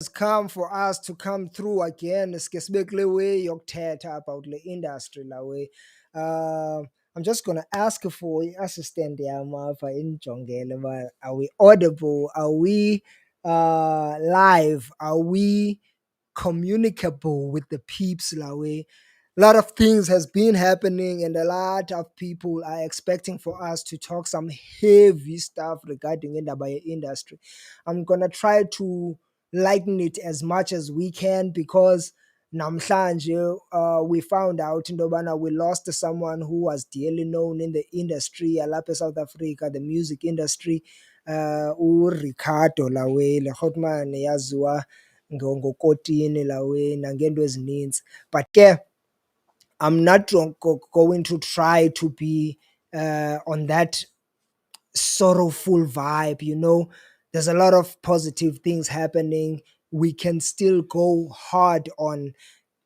It's come for us to come through again specifically way yokuthetha about the industry la way. I'm just gonna ask for assistant yam apha inijongele uba are we audible, are we live, are we communicable with the peeps la way. A lot of things has been happening and a lot of people are expecting for us to talk some heavy stuff regarding indaba industry. I'm gonna try to lighten it as much as we can because namhlanje we found out into yobana we lost someone who was dearly known in the industry yalapha eSouth Africa, the music industry. URicardo lawe le Hotman yaziwa ngokotini lawe nangeento ezininzi, but ke I'm not going to try to be on that sorrowful vibe, you know. There's a lot of positive things happening. We can still go hard on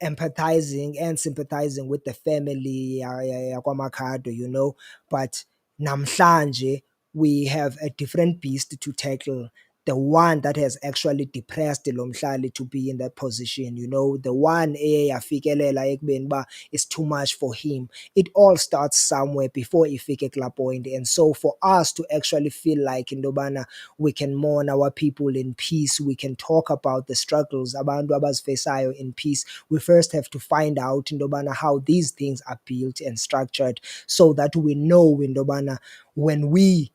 empathizing and sympathizing with the family yakwaMakhado, you know. But namhlanje we have a different beast to tackle. The one that has actually depressed Lomhlali to be in that position, you know, the one yafikelela ekubeni uba it's too much for him. It all starts somewhere before ifike kulaa point. And so for us to actually feel like indobana we can mourn our people in peace, we can talk about the struggles abantu abazifesayo in peace, we first have to find out indobana how these things are built and structured so that we know indobana when we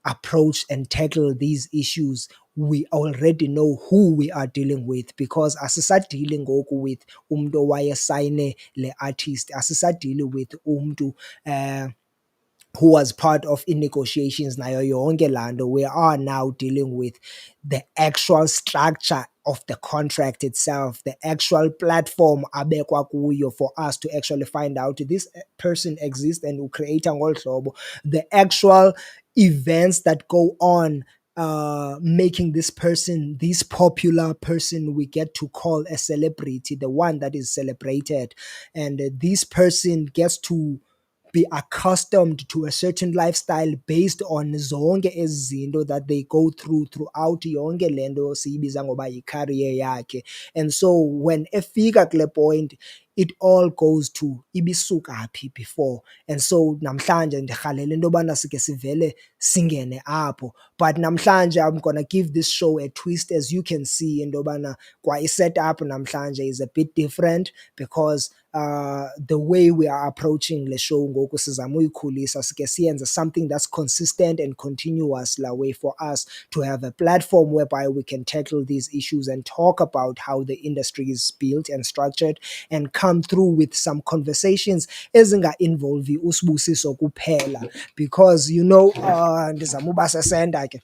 approach and tackle these issues, we already know who we are dealing with, because asisadili ngoku with umntu owayesayine le artist, asisadili with umntu who was part of in negotiations nayo yonke laa nto. We are now dealing with the actual structure of the contract itself, the actual platform abekwa kuyo for us to actually find out this person exists and ucreate ngolu hlobo, the actual events that go on making this person this popular person we get to call a celebrity, the one that is celebrated, and this person gets to be accustomed to a certain lifestyle based on zonke ezi zinto that they go through throughout yonke le nto siyibiza ngoba yi-career yakhe. And so when efika kule point, it all goes to ibisuka phi before. And so namhlanje ndirhalela into yobana sike sivele singene apho, but namhlanje I'm gonna give this show a twist. As you can see into yobana kwa i-setup namhlanje is a bit different because the way we are approaching le show ngoku sizama uyikhulisa sike siyenze something that's consistent and continuous la way for us to have a platform whereby we can tackle these issues and talk about how the industry is built and structured and come through with some conversations ezinga-involve uSibusiso kuphela, because you know ndizama uba sesenda ke,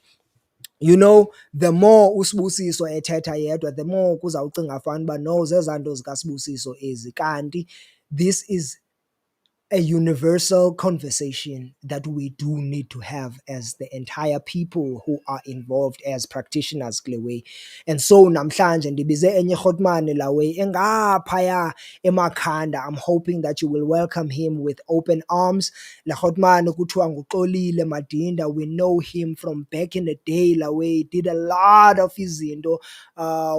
you know, the more uSibusiso ethetha yedwa, the more kuzawucinga fanuba no zezaa nto zikaSibusiso ezi, kanti this is a universal conversation that we do need to have as the entire people who are involved as practitioners kule way. And so namhlanje ndibize enye irhotmane la way engaphaya eMakhanda. I'm hoping that you will welcome him with open arms. La rhotmane kuthiwa nguXolile Madinda. We know him from back in the day la way, did a lot of izinto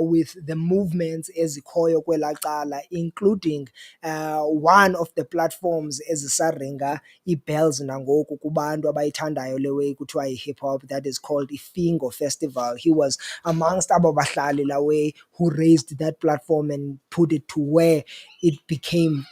with the movements ezikhoyo kwelaa cala, including one of the platforms ezisaringa ii-bells nangoku kubantu abayithandayo le way kuthiwa yi-hip hop, that is called iFingo Festival. He was amongst abo bahlali la way who raised that platform and put it to where it became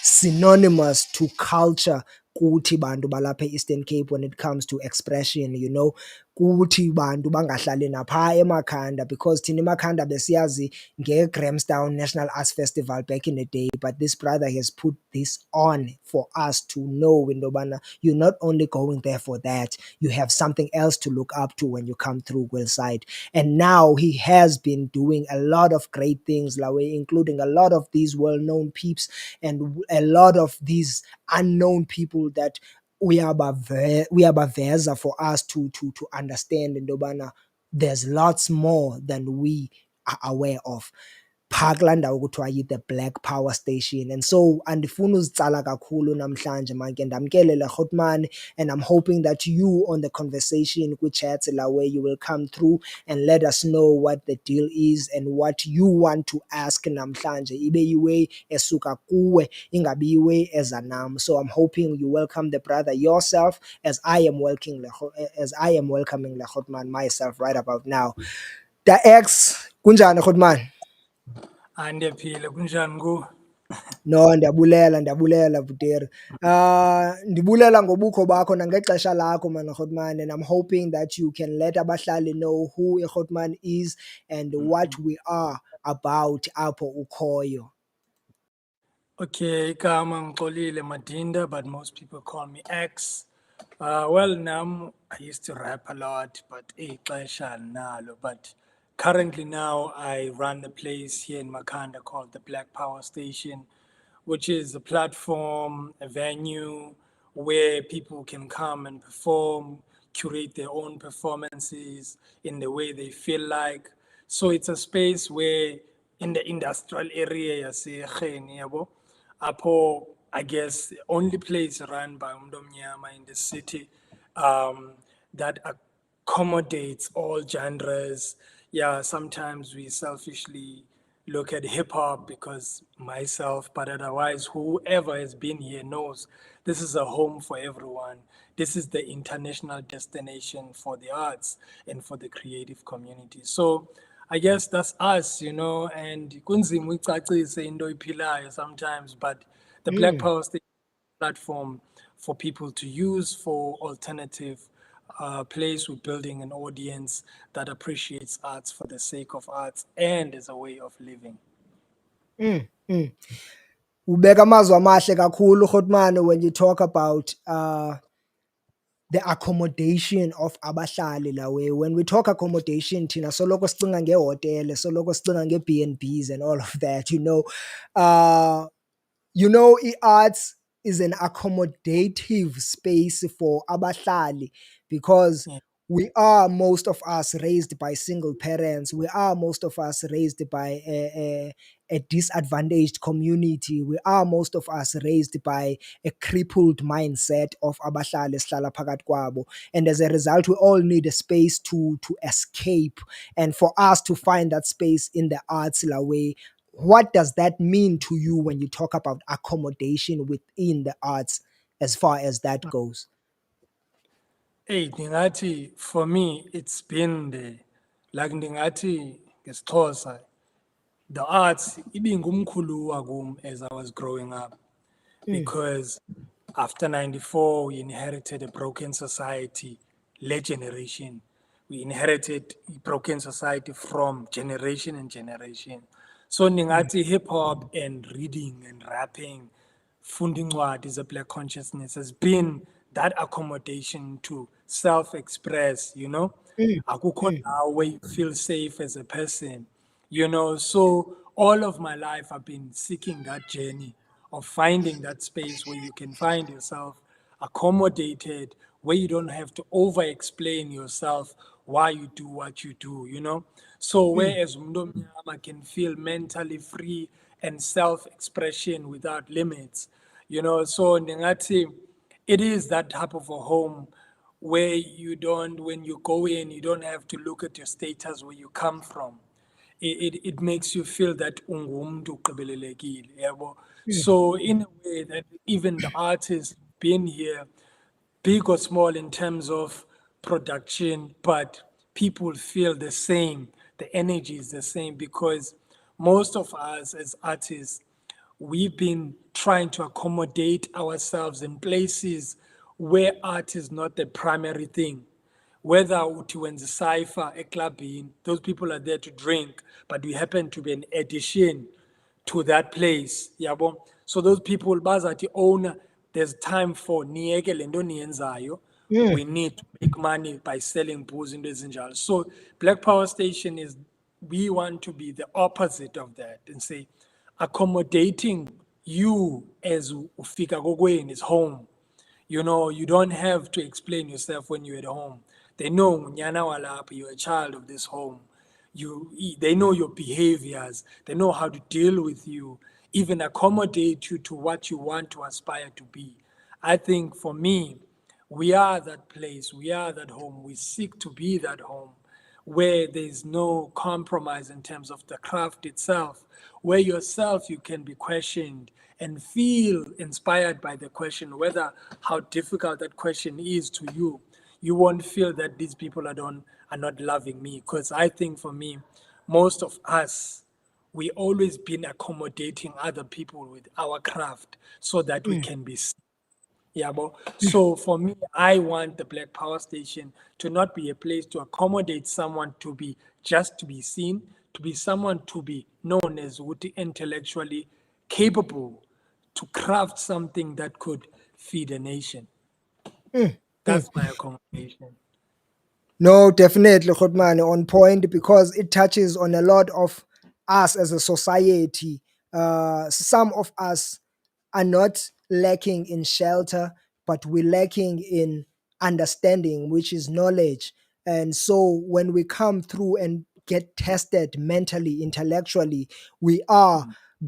synonymous to culture kuthi bantu balapha e-Eastern Cape when it comes to expression, you know, kuthi bantu bangahlali napha eMakhanda, because thina eMakhanda besiyazi nge-Grahamstown National Arts Festival back in the day, but this brother has put this on for us to know into yobana you're not only going there for that, you have something else to look up to when you come through Gwilside. And now he has been doing a lot of great things la way, including a lot of these well-known peeps and a lot of these unknown people that uyabaveza for us to understand into yobana there's lots more than we are aware of. phaa kulaa ndawo kuthiwa yi-the Black Power Station. And so andifuni uzitsala kakhulu namhlanje manke ndamkelela Grootman, and I'm hoping that you on the conversation kwi-chats la where you will come through and let us know what the deal is and what you want to ask namhlanje, ibe iway esuka kuwe ingabi iway eza nam. So I'm hoping you welcome the brother yourself as I am welcoming le Grootman myself right about now. The X kunjani Grootman? Andiyaphila kunjani ku? No, ndiyabulela Buteri. Ndibulela ngobukho bakho nangexesha lakho man Grootman, and I'm hoping that you can let abahlali know who Grootman is and what we are about apho ukhoyo. Okay, igama ngixolile Madinda, but most people call me X. Well, now I used to rap a lot, but ixesha nalo. But currently now I run a place here in Makanda called the Black Power Station, which is a platform, a venue where people can come and perform, curate their own performances in the way they feel like. So it's a space where in the industrial area, yabo, Apo, I guess, the only place run by Umdomnyama in the city that accommodates all genres. Yeah, sometimes we selfishly look at hip hop because myself, but otherwise, whoever has been here knows this is a home for everyone. This is the international destination for the arts and for the creative community. So I guess that's us, and kunzima uyicacise into iphilayo sometimes, but the Black Power Station platform for people to use for alternative place. We're building an audience that appreciates arts for the sake of arts and as a way of living. Ubeka amazwi amahle kakhulu Grootman when you talk about the accommodation of abahlali la way. When we talk accommodation, thina soloko sicinga ngehotele, soloko sicinga nge-B&Bs and all of that, arts is an accommodative space for abahlali because Yeah. we are most of us raised by single parents. We are most of us raised by a disadvantaged community. We are most of us raised by a crippled mindset of abahlali esihlala phakathi kwabo. And as a result, we all need a space to escape. And for us to find that space in the arts la way, what does that mean to you when you talk about accommodation within the arts as far as that goes? Hey, Ndingati, for me, it's been the, like Ndingati, ngesixhosa, the arts, ibingumkhulu wakum as I was growing up. Because after 94, we inherited a broken society, late generation. We inherited a broken society from generation and generation. So Ningati hip hop and reading and rapping, funding what is a black consciousness has been that accommodation to self-express, Akukho ndawo where you feel safe as a person, So all of my life I've been seeking that journey of finding that space where you can find yourself accommodated, where you don't have to over explain yourself why you do what you do. So whereas Mndomnyama can feel mentally free and self-expression without limits, so Ndingati, it is that type of a home where you don't, when you go in, you don't have to look at your status where you come from. It makes you feel that ungumntu ugqibelelekile, yabo. So in a way that even the artists being here, big or small in terms of production, but people feel the same. The energy is the same because most of us as artists, we've been trying to accommodate ourselves in places where art is not the primary thing. Whether uthi wenza cipher eklabhini, those people are there to drink, but we happen to be an addition to that place, yabo. So those people bazathi owner, there's time for niyeke le nto niyenzayo. We need to make money by selling booze into ezinjalo. So Black Power Station is, we want to be the opposite of that and say accommodating you as ufika kokwenu is home. You don't have to explain yourself when you're at home. They know, Nyana Walapa, you're a child of this home. they know your behaviors, they know how to deal with you, even accommodate you to what you want to aspire to be. I think for me, we are that place, we are that home, we seek to be that home where there's no compromise in terms of the craft itself, where yourself you can be questioned and feel inspired by the question, whether how difficult that question is to you. You won't feel that these people are not loving me. Because I think for me, most of us, we always been accommodating other people with our craft so that we can be seen. Yeah, but so for me, I want the Black Power Station to not be a place to accommodate someone to be just to be seen, to be someone to be known as intellectually capable to craft something that could feed a nation. That's my accommodation. No, definitely, Khotmani, on point because it touches on a lot of us as a society. Some of us are not lacking in shelter, but we're lacking in understanding, which is knowledge. And so when we come through and get tested mentally, intellectually, we are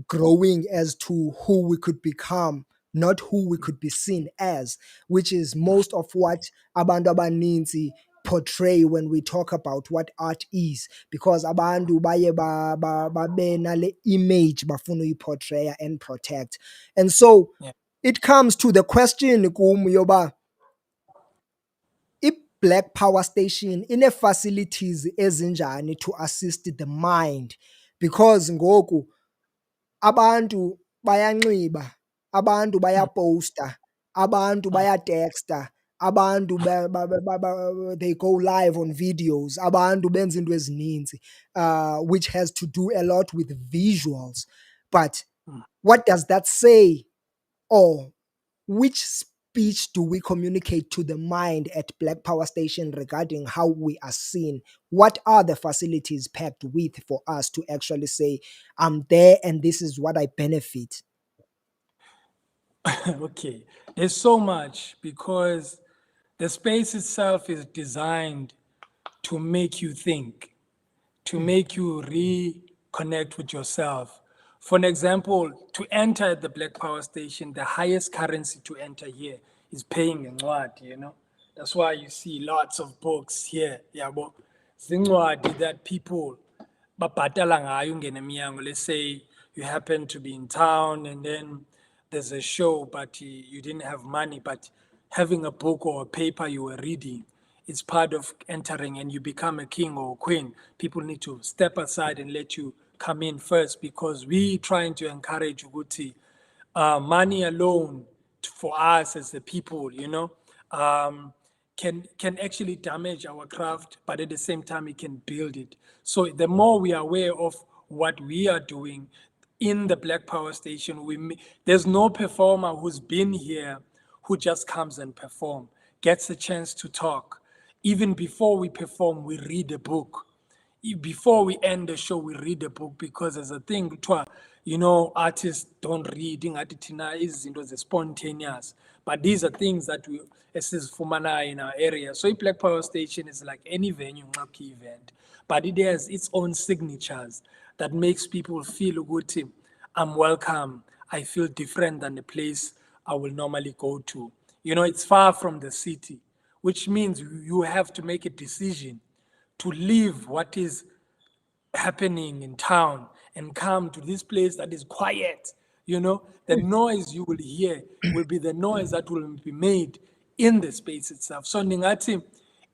growing as to who we could become, not who we could be seen as, which is most of what abantu abaninzi portray when we talk about what art is, because abantu baye babe nale image bafuna uyiportraya and protect. And so Yeah. it comes to the question kum yoba i-Black Power Station ine-facilities ezinjani to assist the mind, because ngoku abantu bayanxiba, abantu bayaposta, abantu bayateksta, abantu they go live on videos, abantu benza into ezininzi, which has to do a lot with visuals. But what does that say, or which speech do we communicate to the mind at Black Power Station regarding how we are seen? What are the facilities packed with for us to actually say, I'm there and this is what I benefit? Okay, there's so much because the space itself is designed to make you think, to make you reconnect with yourself. For an example, to enter at the Black Power Station, the highest currency to enter here is paying a ncwadi. That's why you see lots of books here, yabo. Zincwadi that people babhatala ngayo ungena emnyango. Let's say you happen to be in town and then there's a show, but you didn't have money, but having a book or a paper you were reading, it's part of entering and you become a king or a queen. People need to step aside and let you come in first because we trying to encourage Uguti. Money alone for us as the people, um, can actually damage our craft, but at the same time, it can build it. So the more we are aware of what we are doing in the Black Power Station, there's no performer who's been here who just comes and perform, gets a chance to talk. Even before we perform, we read a book. Before we end the show, we read a book because there's a thing artists don't read ingathi thina izinto spontaneous, but these are things that we esizifumana in our area. So Black Power Station is like any venue nxaki event, but it has its own signatures that makes people feel ukuthi I'm welcome, I feel different than the place I will normally go to. It's far from the city, which means you have to make a decision to leave what is happening in town and come to this place that is quiet. The noise you will hear will be the noise that will be made in the space itself. So Ningati,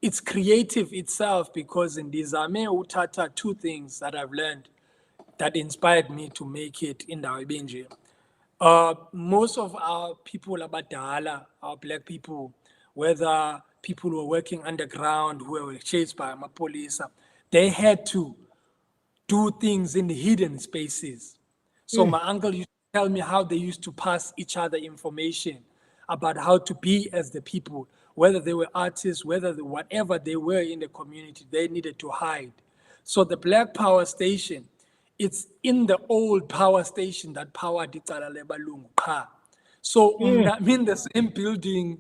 it's creative itself because in Dizame Utata, two things that I've learned that inspired me to make it in the Benji. Most of our people abadala, our black people, whether people who were working underground, who were chased by police, they had to do things in the hidden spaces. So my uncle used to tell me how they used to pass each other information about how to be as the people, whether they were artists, whatever they were in the community, they needed to hide. So the Black Power Station, it's in the old power station that powered Itsala Lebalungu. So I mean the same building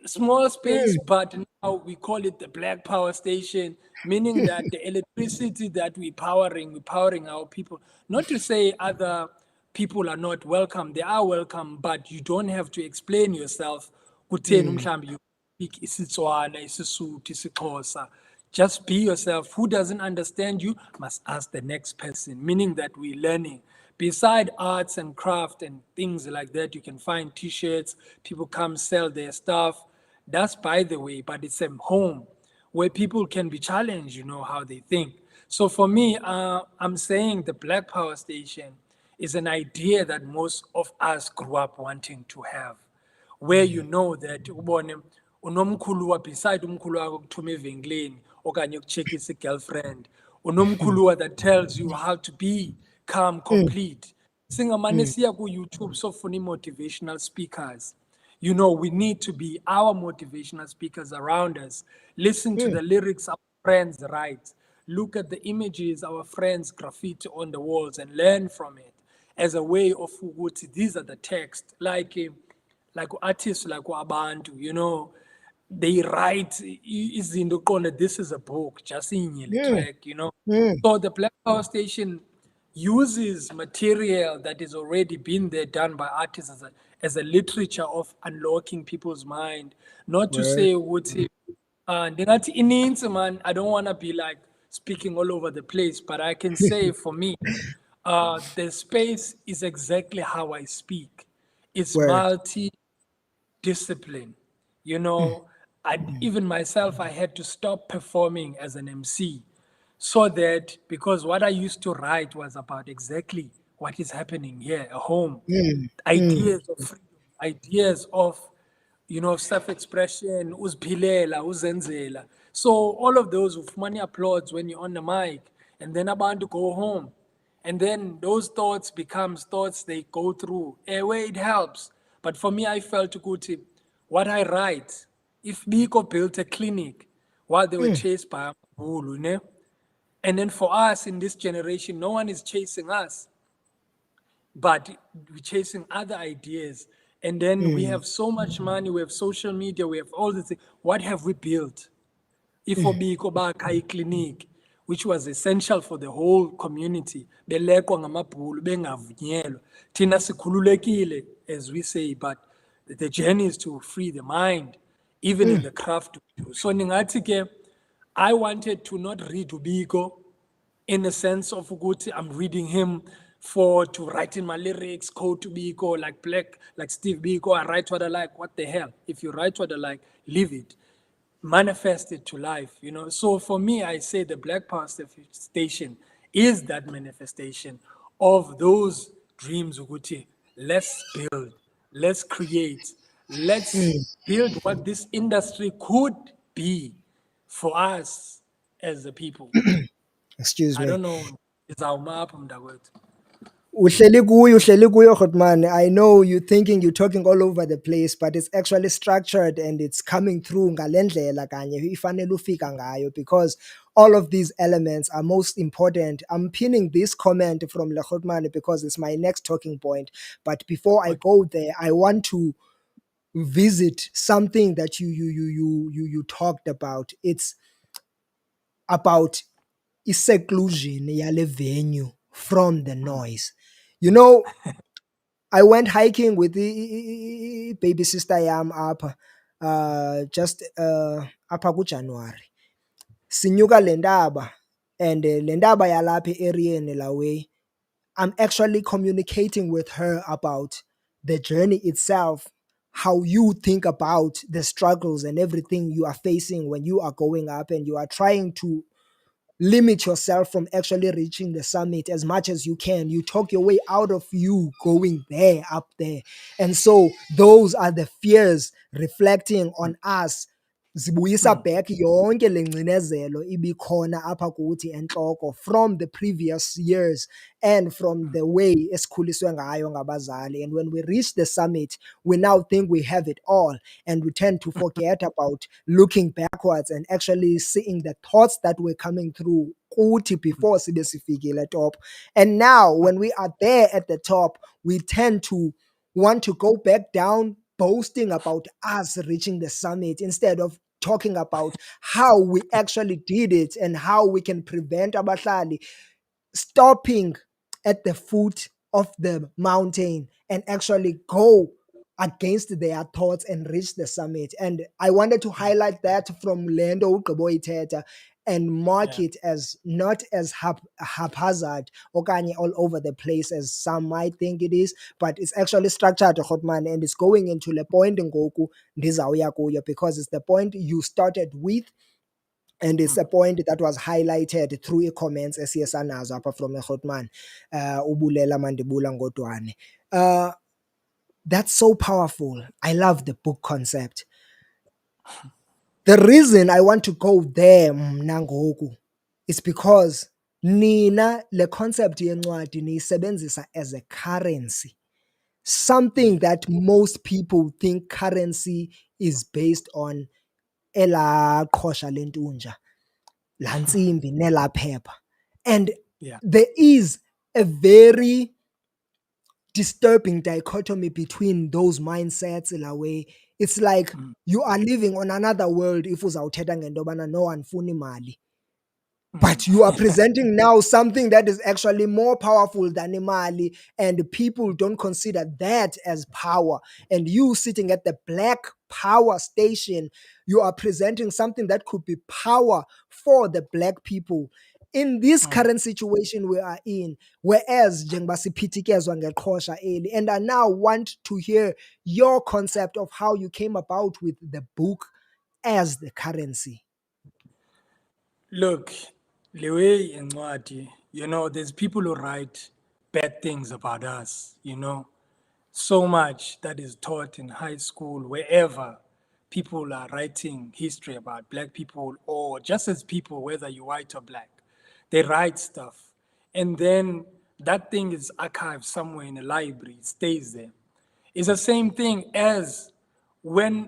small space, mm, but now we call it the Black Power Station, meaning that the electricity that we're powering our people. Not to say other people are not welcome, they are welcome, but you don't have to explain yourself. Kutheni mm, mhlambi you speak isiTswana, isiSuthu, isiXhosa. Just be yourself. Who doesn't understand you must ask the next person, meaning that we're learning. Beside arts and craft and things like that, you can find t-shirts, people come sell their stuff. That's by the way, but it's a home where people can be challenged, how they think. So for me, I'm saying the Black Power Station is an idea that most of us grew up wanting to have, where you know that ubone unomkhuluwa beside umkhulu wakho kuthuma evenkileni okanye ukucheckisa i-girlfriend, unomkhuluwa that tells you how to be calm, mm, complete. Singamane mm, siya ku-YouTube sofuna i-motivational speakers. We need to be our motivational speakers around us. Listen to mm, the lyrics our friends write. Look at the images our friends graffiti on the walls and learn from it as a way of ukuthi these are the texts. Like artists like Abantu, they write izinto uqonda this is a book, just in the mm, track. mm, So the Black Power Station uses material that is already been there done by artists as a literature of unlocking people's mind. Not to word. say ukuthi ndingathi ininzi man, I don't want to be like speaking all over the place, but I can say for me, the space is exactly how I speak. It's Word. multi-discipline. Even myself, I had to stop performing as an MC so that because what I used to write was about exactly what is happening here at home, Mm, mm, ideas of freedom, ideas of self-expression, uziphilela, uzenzela. So all of those with money applauds when you're on the mic, and then about to go home. And then those thoughts becomes thoughts they go through. Where it helps. But for me, I felt good. What I write, if Biko built a clinic while they were mm, chased by a bull, and then for us in this generation, no one is chasing us, but we're chasing other ideas. And then we mm, have so much money, we have social media, we have all these things. What have we built? Ifobiko bakha iclinic, which was essential for the whole community, belekwa ngamabhulu bengavunyelwa. Thina sikhululekile, as we say, but the journey is to free the mind, even in mm, the craft. So ningathi ke, I wanted to not read Ubiko in the sense of ukuthi I'm reading him for to write in my lyrics, code to Biko, like Steve Biko, I write what I like. What the hell? If you write what I like, leave it, manifest it to life. So for me, I say the Black Power Station is that manifestation of those dreams. Ukuthi, let's build, let's create, let's mm. build what this industry could be for us as a people. Excuse I me. don't know. Is our map mntakwethu? Uhleli kuyo, Khotman. I know you're thinking you're talking all over the place, but it's actually structured and it's coming through ngale ndlela kanye ifanele ufika ngayo, because all of these elements are most important. I'm pinning this comment from Lekhotman because it's my next talking point. But before I Okay. go there, I want to visit something that you talked about. It's about seclusion yale venue from the noise. You know, I went hiking with the baby sister yam apha just apha kuJanuary. Sinyuka le ndaba, and le ndaba yalapha e-eriyeni la way, I'm actually communicating with her about the journey itself, how you think about the struggles and everything you are facing when you are going up and you are trying to limit yourself from actually reaching the summit as much as you can. You talk your way out of you going there, up there. And so those are the fears reflecting on us. Zibuyisa Mm, back yonke le ngcinezelo ibikhona apha kuthi entloko from the previous years and from mm, the way esikhuliswe ngayo ngabazali. And when we reach the summit, we now think we have it all, and we tend to forget about looking backwards and actually seeing the thoughts that were coming through kuthi before sibe sifikile top. And now when we are there at the top, we tend to want to go back down boasting about us reaching the summit instead of talking about how we actually did it and how we can prevent abahlali stopping at the foot of the mountain and actually go against their thoughts and reach the summit. And I wanted to highlight that from Lendo Ugqoboyithetha and mark Yeah. it as not as haphazard okanye all over the place as some might think it is, but it's actually structured, Hotman, and it's going into the point ngoku ndizawuya kuyo, because it's the point you started with, and it's a point that was highlighted through comments esiye sanazo apha from Hotman, ubulela mandibula ngodwane. That's so powerful. I love the book concept. The reason I want to go there mna ngoku is because nina le concept yencwadi niyisebenzisa as a currency, something that most people think currency is based on elaa qhosha lentunja, laa ntsimbi nelaa phepha. And Yeah. there is a very disturbing dichotomy between those mindsets in a way. It's like you are living on another world if uzawuthetha ngento yobana no one funi mali. But you are presenting now something that is actually more powerful than imali, and people don't consider that as power. And you sitting at the black power station, you are presenting something that could be power for the black people in this current situation we are in. Whereas njengoba siphithikezwa ngeqhosha eli, and I now want to hear your concept of how you came about with the book as the currency. Look, the way in Nwati, there's people who write bad things about us, so much that is taught in high school, wherever people are writing history about black people or just as people, whether you're white or black, they write stuff. And then that thing is archived somewhere in a library, it stays there. It's the same thing as when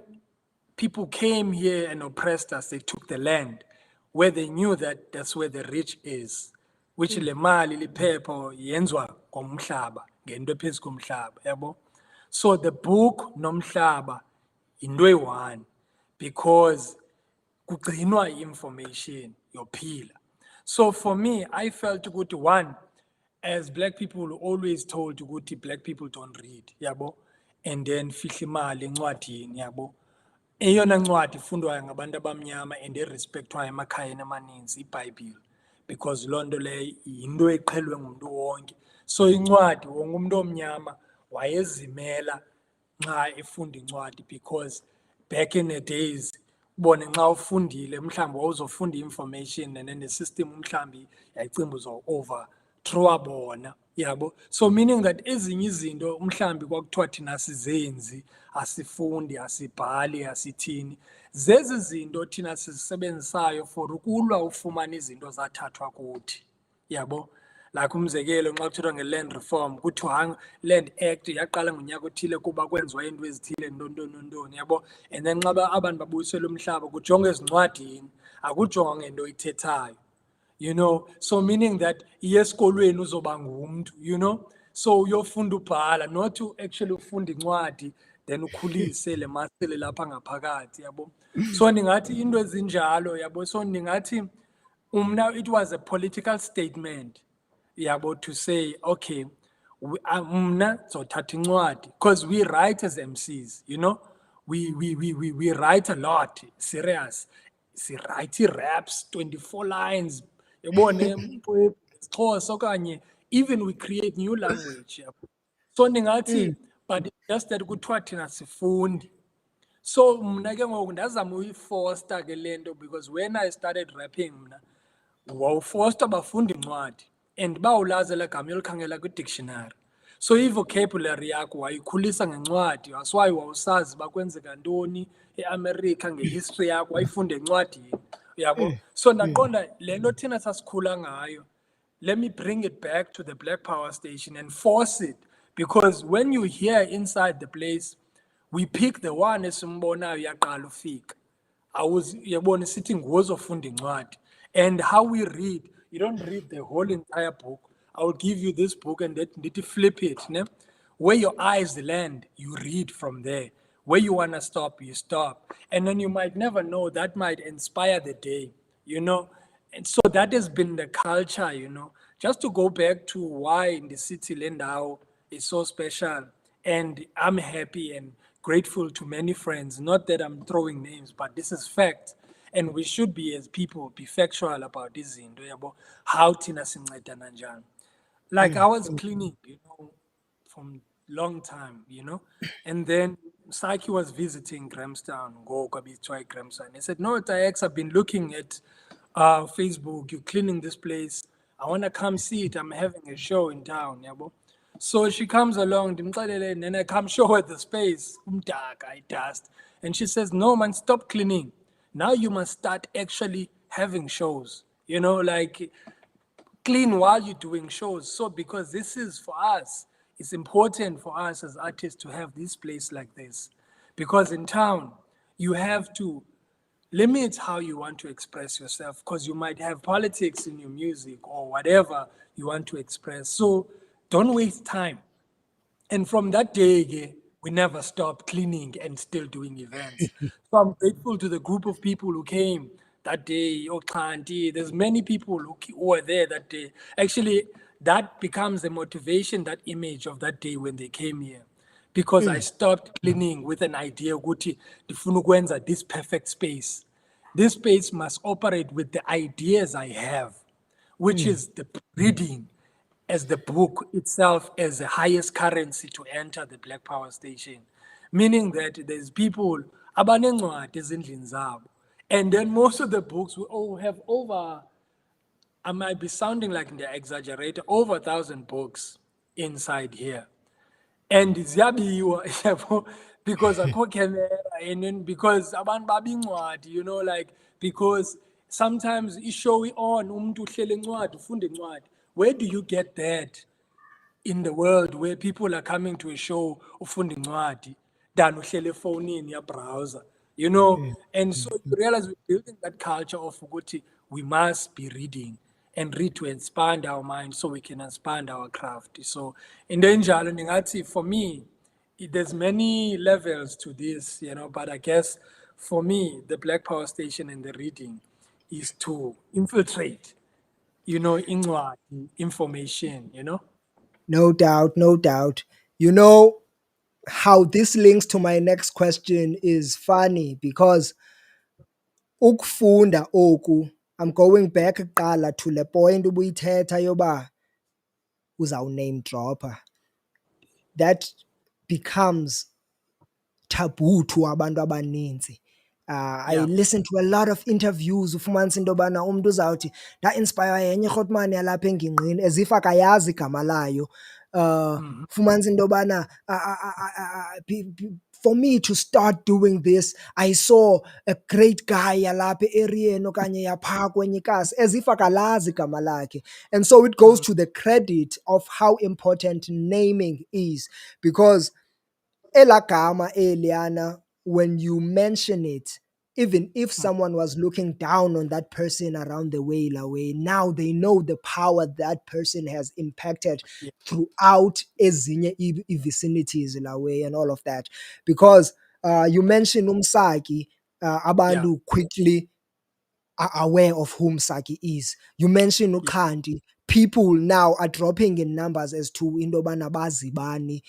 people came here and oppressed us, they took the land where they knew that that's where the rich is, which le mali liphepha yenzwa ngomhlaba ngento ephezu komhlaba yabo. So the book nomhlaba into eyi-one, because kugcinwa information yophila. So for me, I felt ukuthi one, as black people always told ukuthi black people don't read yabo, and then fihla imali encwadini yabo. Eyona ncwadi ifundwayo ngabantu abamnyama and erespectwayo emakhayeni amaninzi iBhayibhile, because loo nto leyo yinto eqhelwe ngumntu wonke. So incwadi wonke umuntu omnyama wayezimela nxa efunda incwadi, because back in the days ubone nxa ufundile mhlawumbi wawuzofunda information and then the system mhlawumbi yayicinga uzo-overthrowa bona yabo. So meaning that ezinye izinto mhlawumbi kwakuthiwa thina sizenzi, asifundi, asibhali, asithini, zezi zinto thina sizisebenzisayo for ukulwa ufumana izinto zathathwa kuthi yabo. Like umzekelo nxa kuthethwa nge-land reform kuthiwa land act yaqala ngonyaka othile kuba kwenziwa into ezithile ntontoni yabo. And then nxa abantu babuyiselwa umhlaba kujongwa ezincwadini, akujongwa ngento oyithethayo. So meaning that esikolweni uzoba ngumntu, so uyofunda ubhala, not to actually ufunda incwadi then ukhulise le masele lapha ngaphakathi yabo. So ndingathi into ezinjalo yabo. So ndingathi it was a political statement yabo, to say okay, mna zothatha incwadi, because we write as MCs, we write a lot, serious. Write raps 24 lines yabone isiXhosa okanye even we create new language yabo. So ndingathi but it's just that kuthiwa thina sifundi. So mna ke ngoku ndazama uyifosta ke lento, because when I started rapping mna wawufosta abafundi incwadi and bawulazi la gama yolikhangela kwi-dictionary. So i-vocabulary yakho wayikhulisa ngencwadi, asiwayi wawusazi bakwenzeka ntoni eAmerica, ngehistory yakho wayifunda encwadini yabo. So ndaqonda le nto thina sasikhula ngayo, let me bring it back to the Black Power Station and force it, because when you hear inside the place, we pick the one esimbonayo yaqala ufika. Yabona sithi ngozofunda incwadi. And how we read, you don't read the whole entire book. I will give you this book and that need to flip it. Ne? Where your eyes land, you read from there. Where you want to stop, you stop. And then you might never know, that might inspire the day, you know. And so that has been the culture, you know. Just to go back to why in the city Lendau is so special. And I'm happy and grateful to many friends. Not that I'm throwing names, but this is fact. And we should be, as people, be factual about this zinto yabo, how thina sincedana njani. Like I was cleaning, you know, from long time, you know. And then Saki was visiting Grahamstown, go Kabitwai Grahamstown. He said, no, Tax, I've been looking at Facebook, you're cleaning this place. I want to come see it. I'm having a show in town, yabo. So she comes along, ndimxelele, and then I come show her the space, I dust. And she says, no, man, stop cleaning. Now you must start actually having shows, you know, like clean while you're doing shows. So because this is for us, it's important for us as artists to have this place like this. Because in town, you have to limit how you want to express yourself because you might have politics in your music or whatever you want to express. So don't waste time. And from that day, we never stopped cleaning and still doing events. So I'm grateful to the group of people who came that day. Okhanti, there's many people who were there that day. Actually, that becomes the motivation, that image of that day when they came here. Because I stopped cleaning with an idea, ukuthi ndifuna ukwenza this perfect space. This space must operate with the ideas I have, which is the reading as the book itself as the highest currency to enter the Black Power Station. Meaning that there's people abanencwadi ezindlini zabo. And then most of the books we all have over, I might be sounding like the exaggerator, over 1,000 books inside here. And ziyabiwa yabo, because akho camera, and then because abantu babincwadi, you know, like because sometimes ishow on umuntu uhlele incwadi ufunda incwadi. Where do you get that in the world where people are coming to a show ufunda incwadi than uhlele efonini ya browser, you know? And so you realize we're building that culture of ukuthi we must be reading and read to expand our mind so we can expand our craft. So in the njalo ndingathi for me, there's many levels to this, you know, but I guess for me, the Black Power Station and the reading is to infiltrate, you know, incwadi, information, you know? No doubt, no doubt. You know how this links to my next question is funny because ukufunda oku, I'm going back kuqala to le point ubuyithetha yoba uzawuname dropper. That becomes taboo to abantu abaninzi. I Yeah. listen to a lot of interviews ufumanise into yobana umntu uzawuthi nda-inspire yenye irhotmani yalapha engingqini as if akayazi igama layo. Mhm. Ufumanise into yobana for me to start doing this, I saw a great guy yalapha e-eriyeni okanye yaphaa kwenye ikasi as if akalazi igama lakhe. And so it goes to the credit of how important naming is because elagama eliana, when you mention it, even if someone was looking down on that person around the way, now they know the power that person has impacted Yeah. throughout ezinye vicinities way and all of that. Because you mentioned Umsaki, Yeah. abantu quickly are aware of whom Saki is. You mentioned Yeah. Ukandi. People now are dropping in numbers as to indobana bazibani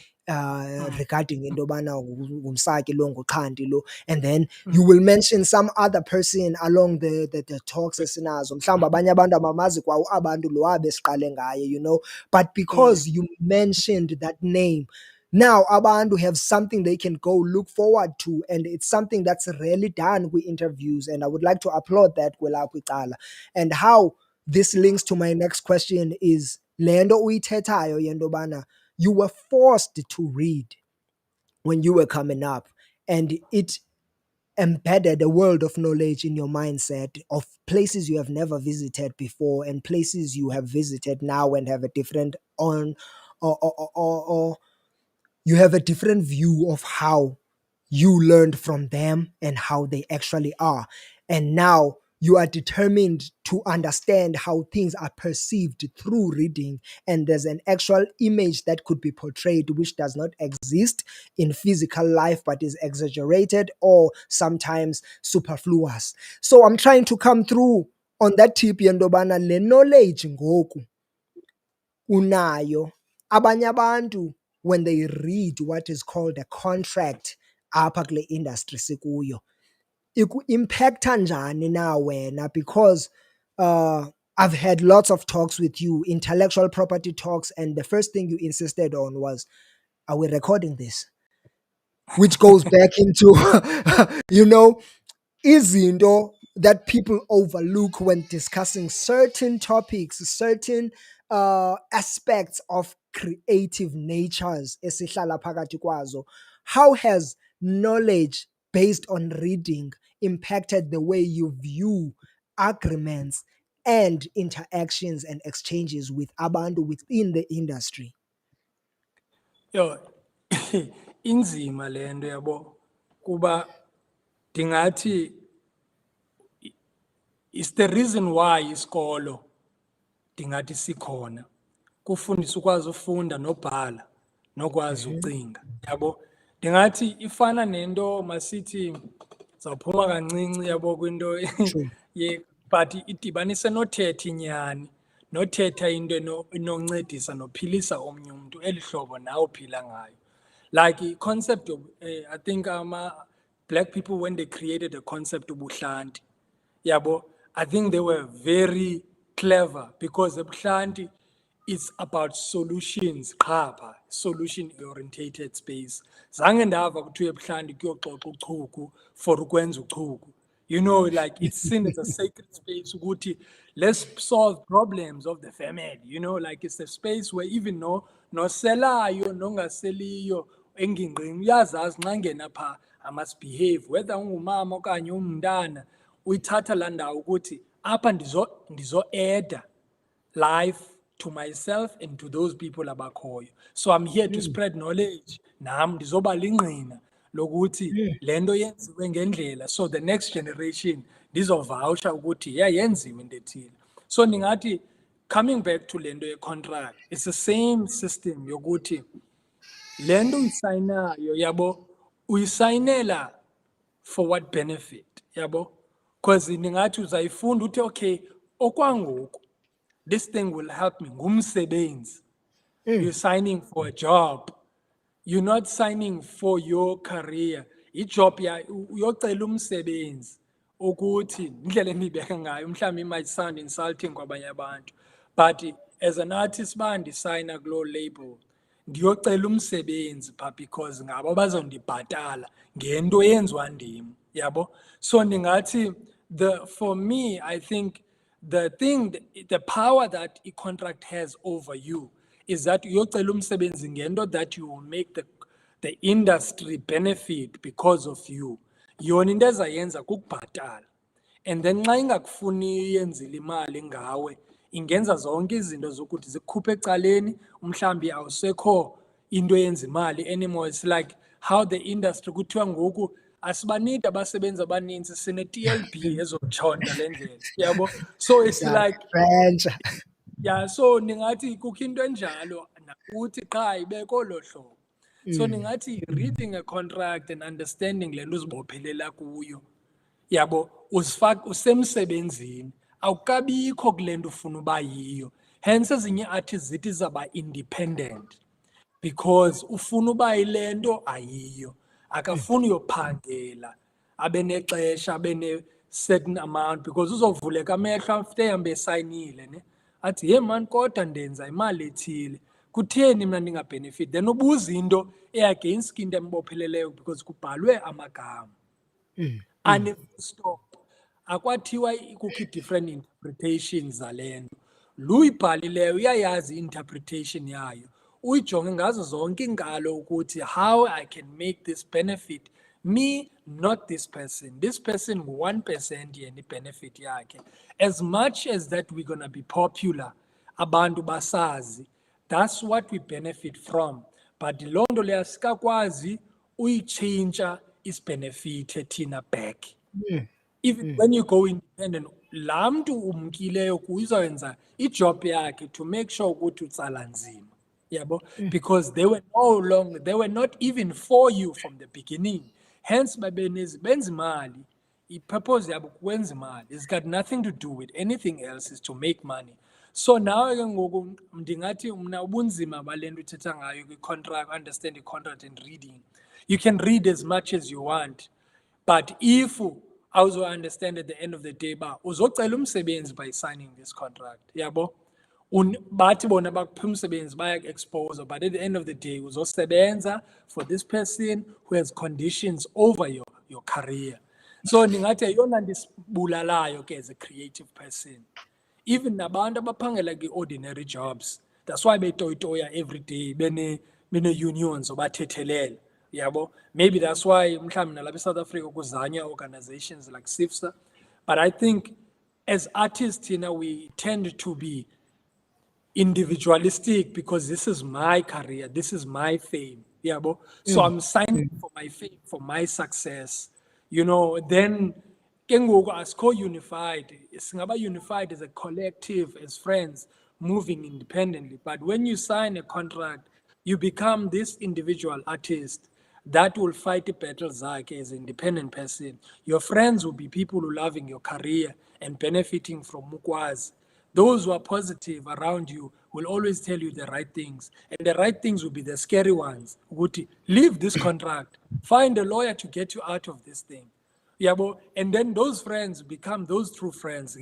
regarding indobana ngumsaki lo nguKhandi lo, and then you will mention some other person along the talks esinazo. Mhlawumbi abanye abantu abamazi kwa abantu lo abesiqale ngaye, you know, but Yeah. because you mentioned that name, now abantu have something they can go look forward to, and it's something that's rarely done with interviews, and I would like to applaud that kwelapho icala. And how this links to my next question is le nto uyithethayo yentobana you were forced to read when you were coming up, and it embedded a world of knowledge in your mindset of places you have never visited before and places you have visited now and have a different on or you have a different view of how you learned from them and how they actually are. And now you are determined to understand how things are perceived through reading, and there's an actual image that could be portrayed which does not exist in physical life but is exaggerated or sometimes superfluous. So I'm trying to come through on that tip yendobana le knowledge ngoku unayo. Abanye abantu, when they read what is called a contract apha kule industry sikuyo, iku-impacta njani na wena? Because I've had lots of talks with you, intellectual property talks, and the first thing you insisted on was, are we recording this? Which goes back into, you know, izinto that people overlook when discussing certain topics, certain aspects of creative natures esihlala phakathi kwazo. How has knowledge based on reading impacted the way you view agreements and interactions and exchanges with abantu within the industry? Yo, inzima le nto yabo kuba ndingathi it's the reason why isikolo ndingathi sikhona kufundisa ukwazi ufunda nobhala nokwazi Mhm. ucinga yabo. Ndingathi ifana nento masithi zawuphuma kancinci yabo kwinto True. but idibanise nothetha inyani, nothetha into enoncedisa nophilisa omnye umntu eli hlobo nawe uphila ngayo. Like i-concept of, I think black people, when they created the concept of ubuhlanti, yabo, I think they were very clever because ebuhlanti it's about solutions qha pha, solution orientated space. Zange ndava kuthiwa ebuhlanti kuyoxoxa uchuku for ukwenza uchuku. You know, like it's seen as a sacred space ukuthi let's solve problems of the family. You know, like it's a space where even noselayo nongaseliyo engingqini uyazazi nxa ngena pha I must behave, whether ungumama okanye umntana uyithatha laa ndawo ukuthi apha ndizo-eda life to myself and to those people abakhoyo. So I'm here to spread knowledge. Nam ndizoba lingqina lokuthi le nto yenziwe ngendlela, so the next generation ndizovawusha ukuthi yenziwe into ethile. So ndingathi coming back to le nto ye-contract, it's the same system yokuthi le nto uyisayinayo yabo uyisayinela for what benefit yabo, because ndingathi uzayifunda uthi okay okwangoku this thing will help me ngumsebenzi. You're signing for a job, you're not signing for your career. Ijob uyocela umsebenzi ukuthi indlela endibeka ngayo mhlawumbe might sound insulting kwabanye abantu, but as an artist uba ndisayina kulo label ndiyocela umsebenzi pha because ngabo bazondibhatala ngento eyenziwa ndim yabo. So ndingathi for me I think the power that a contract has over you is that uyocela umsebenzi ngento that you will make the industry benefit because of you. Yona into ezayenza kukubhatala, and then xa ingakufuni iyenzile imali ngawe ingenza zonke izinto zokuthi zikhuphe ecaleni, mhlambi awusekho into eyenza imali anymore. It's like how the industry kuthiwa ngoku asibanidi abasebenzi abaninzi, sine-TLB ezotshonta le ndlela yabo. So it's like French. yeah, so ndingathi kukho into enjalo nakuthi qha ibeko lo hlobo. So ndingathi reading a contract and understanding le nto uzibophelela kuyo yabo usemsebenzini, awukabikho kule nto ufuna uba yiyo. Hence ezinye artists zithi zaba independent because ufuna uba yile nto ayiyo, akafuni uyophangela abe nexesha abe ne-certain amount because uzovuleka amehlo after ehambe esayinile ne athi ye mani kodwa ndenza imali ethile, kutheni mna ndingabhenefit, then ubuza into eagainst into embopheleleyo because kubhalwe amagama. And stop akwathiwa kukho i-different interpretations zale nto. Luyibhalileyo uyayazi i-interpretation yayo, uyijonge ngazo zonke iinkalo ukuthi how I can make this benefit me, not this person. This person ngu-1% yena i-benefit yakhe. As much as that we're going to be popular, abantu basazi, that's what we benefit from. But loo nto leyo sikakwazi uyitshintsha isibenefithe thina back. even when you go independent, laa mntu umkileyo kuyizowenza ijob yakhe to make sure ukuthi utsala nzima. Yabo, because they were not even for you from the beginning. Hence, benza imali. I-purpose yabo kwenza imali. It's got nothing to do with anything else, is to make money. So now ke ngoku ndingathi mna ubunzima bale nto uthetha ngayo kwi-contract, understand the contract and reading. You can read as much as you want, but if also understand at the end of the day ba uzocela umsebenzi by signing this contract, yabo, bathi bona bakupha umsebenzi bayak-expose, but at the end of the day uzosebenza for this person who has conditions over your career. So ndingathi yeyona nto isibulalayo ke as a creative person. Even nabantu abaphangela ki-ordinary jobs, that's why betoyitoya every day bene-unions obathethelela, yabo. Maybe that's why mhlawumbi nalapha eSouth Africa kuzanya organizations like SIFSA. But I think as artists, we tend to be individualistic because this is my career, this is my fame, yabo. So I'm signing for my fame, for my success, then kengoku asikho unified. Singaba unified as a collective, as friends, moving independently. But when you sign a contract, you become this individual artist that will fight the battles as an independent person. Your friends will be people who are loving your career and benefiting from mukwazi. Those who are positive around you will always tell you the right things. And the right things will be the scary ones. Leave this contract. Find a lawyer to get you out of this thing. Yabo, and then those friends become those true friends,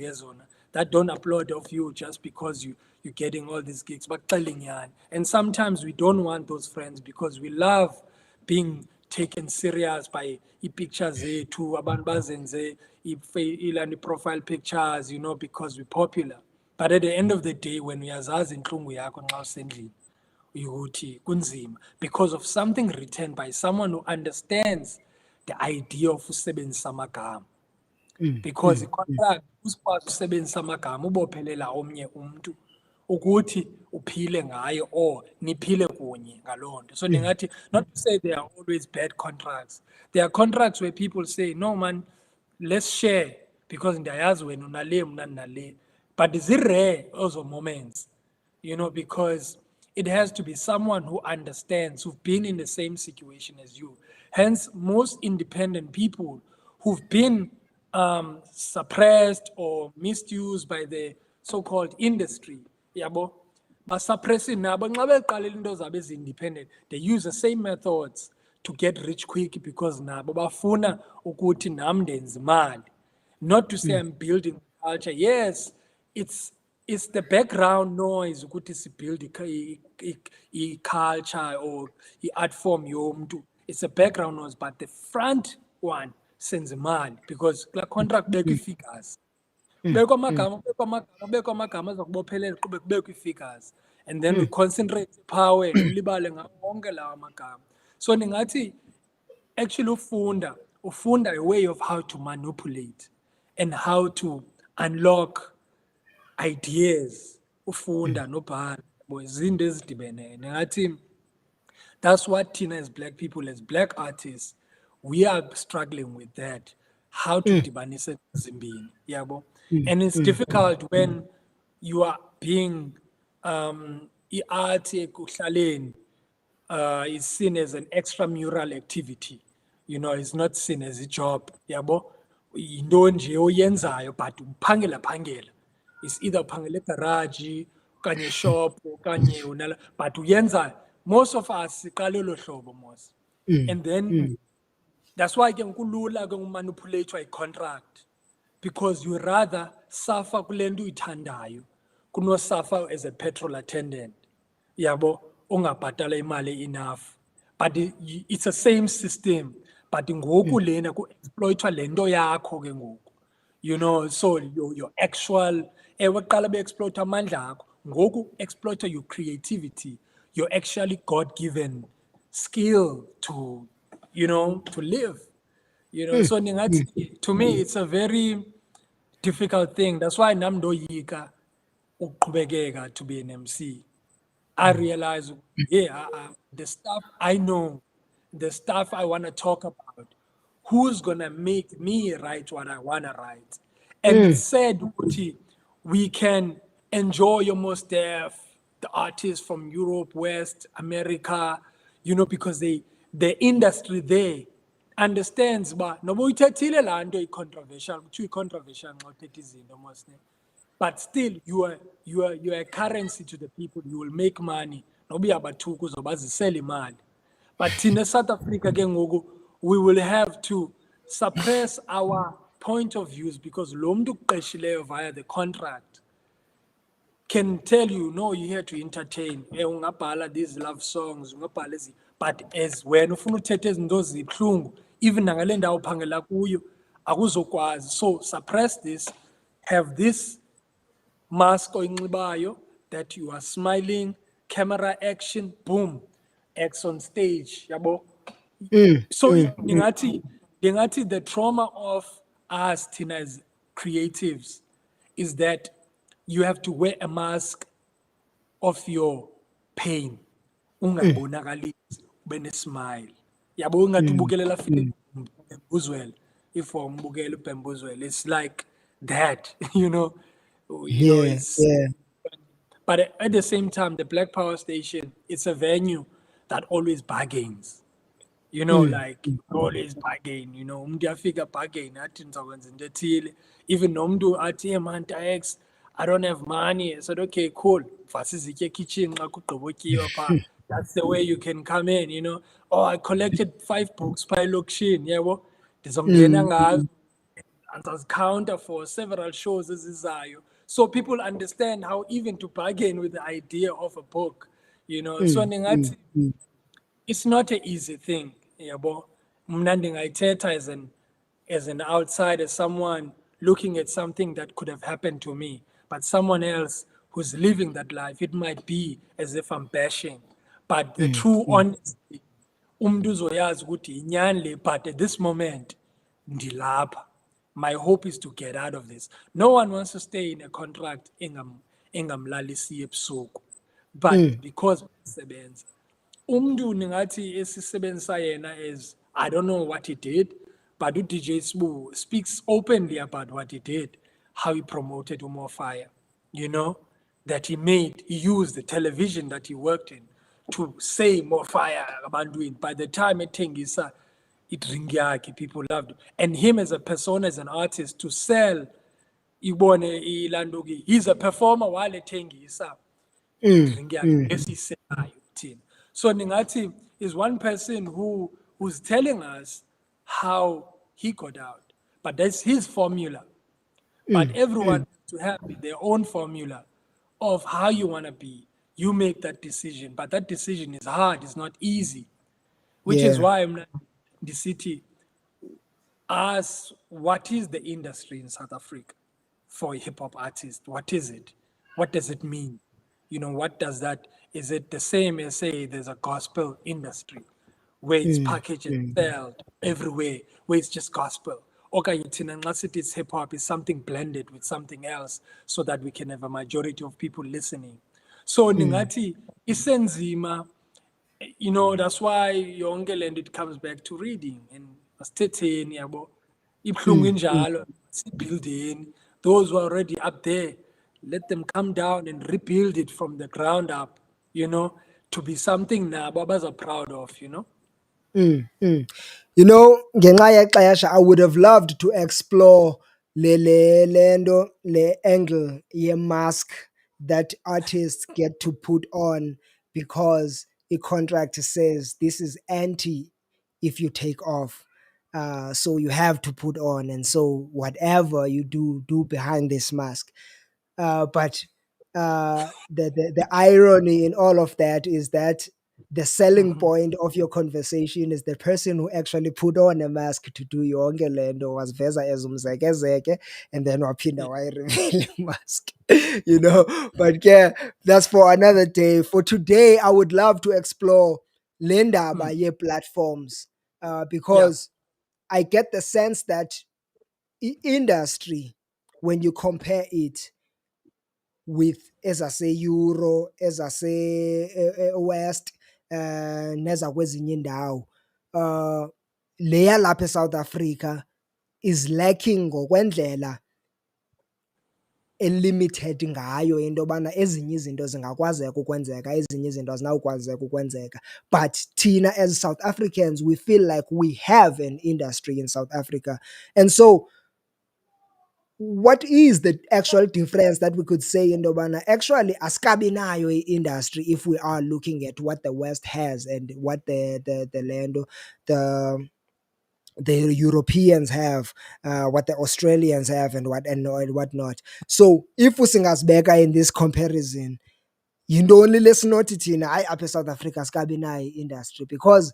that don't applaud of you just because you're getting all these gigs. And sometimes we don't want those friends because we love being taken serious by pictures to abanbazenze, profile pictures, because we're popular. But at the end of the day, when we azazi inhlungu yakho nxa usendlini, uyuthi kunzima because of something written by someone who understands the idea of usebenzisa amagama. Because i-contract usikwazi usebenzisa amagama ubophelela omnye umuntu ukuthi uphile ngayo or niphile kunye ngaloo nto. So ndingathi, not to say there are always bad contracts. There are contracts where people say, no man, let's share because ndiyayazi wena unale mna nale. But is it rare also moments, because it has to be someone who understands, who've been in the same situation as you. Hence, most independent people who've been suppressed or misused by the so-called industry, yabo, basuppressing nabo nxa beqalela into zabo ezi-independent, they use the same methods to get rich quick because nabo bafuna ukuthi nam ndenze imali. Not to say I'm building culture. Yes, it's the background noise ukuthi sibuild i-culture or i-art form yomntu. It's a background noise, but the front one senza imali because kula contract kubekwa ii-figures. Kubekwa amagama azokubophelela kube kubekwa ii-figures. And then we concentrate power and ulibale ngawo wonke lawa magama. So ndingathi actually ufunda a way of how to manipulate and how to unlock ideas. Ufunda nobhala izinto ezidibene. Ndingathi that's what thina as black people, as black artists, we are struggling with that. How to dibanisa zimbini, yabo. And it's difficult when you are being i-art ekuhlaleni is seen as an extramural activity. It's not seen as a job, yabo. Yinto nje oyenzayo but uphangela. It's either uphangela egarage, okanye shop, okanye unala, but uyenza. Most of us siqale lo hlobo mos. And then that's why ke kulula ke umanipulate i-contract because you rather suffer kule nto uyithandayo kuno suffer as a petrol attendant, yabo, ungabhatala imali enough. But it's the same system, but ngoku lena ku-exploitwa le nto yakho ke ngoku, so your actual ewe qala be-exploit amandla akho, ngoku exploit your creativity, your actually God-given skill to live. So to me it's a very difficult thing. That's why nam ndoyika ukuqhubekeka to be an MC. I realize, the stuff I know, the stuff I want to talk about, who's gonna make me write what I wanna write. And it's mm, sad ukuthi we can enjoy almost the artists from Europe, West America, because the industry there understands uba noba uyithethile laa nto i-controversial kuthiwa i-controversial nxa uthetha izinto mos ne. But still you are a currency to the people. You will make money noba uyabathuka uzobazisela imali. But in South Africa ke ngoku we will have to suppress our point of views because lo mntu ukuqeshileyo via the contract can tell you, no, you're here to entertain. Ungabhala these love songs, ungabhala but as wena ufuna uthetha izinto zibuhlungu, even nangale ndawo uphangela kuyo, akuzokwazi. So suppress this, have this mask oyinxibayo that you are smiling, camera action, boom, acts on stage, yabo. mm, So mm, mm, ndingathi the trauma of us thina as creatives is that you have to wear a mask of your pain ungabonakalisi ube nesmile yabo ungathi mm, ubukelela film mm. Bembuzwele if umbukela uBembuzwele it's like that Yeah, it's yeah. but at the same time the Black Power Station it's a venue that always bargains. Mm, Like always bargain, umuntu uyafika bargain athi ndizakwenza into ethile. Even nomuntu athi, hey man, Tax, I don't have money. I said, okay, cool. Mvasa izitya ekitchen xa kugqibotyiwa phaa. That's the way you can come in. Oh, I collected 5 books phaa elokishini, yabo. Ndizongena mm, ngazo and counter for several shows ezizayo. So people understand how even to bargain with the idea of a book. So mm, mm, ndingathi mm, it's not an easy thing, yabo. Mna ndingayithetha as an outsider, someone looking at something that could have happened to me, but someone else who's living that life, it might be as if I'm bashing. But the mm, true mm, honesty, umntu uzoyazi ukuthi inyani le, but at this moment, ndilapha. My hope is to get out of this. No one wants to stay in a contract engamlalisi ebusuku. But mm, because sebenza umntu ningathi esisebenzisa yena as I don't know what he did, but uDJ Sbu speaks openly about what he did, how he promoted Fire, that he used the television that he worked in to say more fire abantwini. By the time ethengisa idrink yakhe, people loved it. And him as a persona, as an artist, to sell ibone ilanduki, he's a performer while ethengisa mm, idrink yakhe mm, esiyiselayo thina. So Ningati is one person who's telling us how he got out. But that's his formula. But mm, everyone mm. has to have their own formula of how you want to be. You make that decision. But that decision is hard, it's not easy. Which is Yeah. why I'm not the city ask what is the industry in South Africa for a hip hop artist? What is it? What does it mean? What does that? Is it the same as say there's a gospel industry where it's Mm, packaged and mm, sold everywhere, where it's just gospel? Okay, unless it is hip hop, is something blended with something else so that we can have a majority of people listening. So mm, Ningati isenzima, that's why yonke lento it comes back to reading and asithetheni yabo ibuhlungu mm, mm. injalo sibuildeni those who are already up there let them come down and rebuild it from the ground up to be something nabo abaza proud of. Mm, mm. Ngenxa yexesha I would have loved to explore le angle ye-mask that artists get to put on because a contract says this is anti if you take off. So you have to put on, and so whatever you do behind this mask. But the irony in all of that is that the selling Mhm. point of your conversation is the person who actually put on a mask to do yonke le nto waziveza as umzekezeke and then waphinda Yeah. wayireveal imask. But yeah, that's for another day. For today I would love to explore le ndaba Mm. ye-platforms, Yeah. because I get the sense that industry, when you compare it with ezase-Euro, ezase-West, nezakwezinye iindawo, uh, le yalapha eSouth Africa is lacking ngokwendlela elimited ngayo into yobana ezinye izinto zingakwazeka ukwenzeka, ezinye izinto azinawukwazeka ukwenzeka. But thina as South Africans, we feel like we have an industry in South Africa. And so what is the actual difference that we could say into yobana actually asikabi nayo i-industry if we are looking at what the West has and what the land, the Europeans have, what the Australians have, and whatnot. So if usingazibeka in this comparison, yintoni lesinothi thina hayi apha eSouth Africa sikabi nayo i-industry, because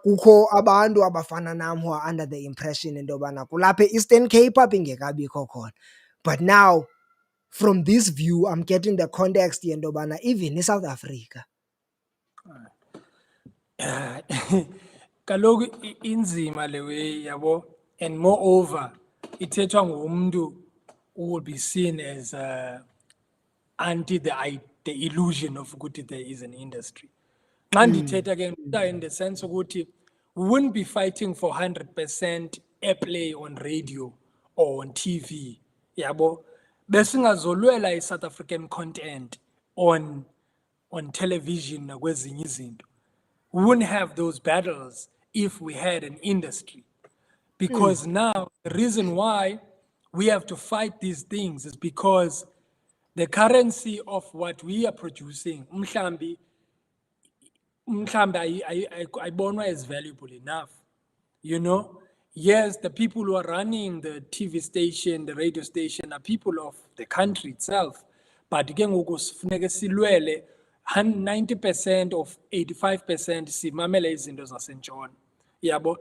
kukho abantu abafana nam who are under the impression into yobana kulapha e-Eastern Cape apha ingekabikho khona. But now from this view I'm getting the context yento yobana even eSouth Africa. Kaloku inzima le way yabo, and moreover ithethwa ngumuntu who will be seen as anti the illusion of ukuthi there is an industry. Xa ndithetha ke ndithetha in the sense ukuthi we wouldn't be fighting for 100% airplay on radio or on TV, yabo, besingazolwela i-South African content on television nakwezinye izinto. We wouldn't have those battles if we had an industry. Because now the reason why we have to fight these things is because the currency of what we are producing, mhlambi ayibonwa as valuable enough. You know, yes, the people who are running the TV station, the radio station, are people of the country itself. But ke ngoku sifuneke silwele 90% of 85% simamele izinto zasentshona. Yabo,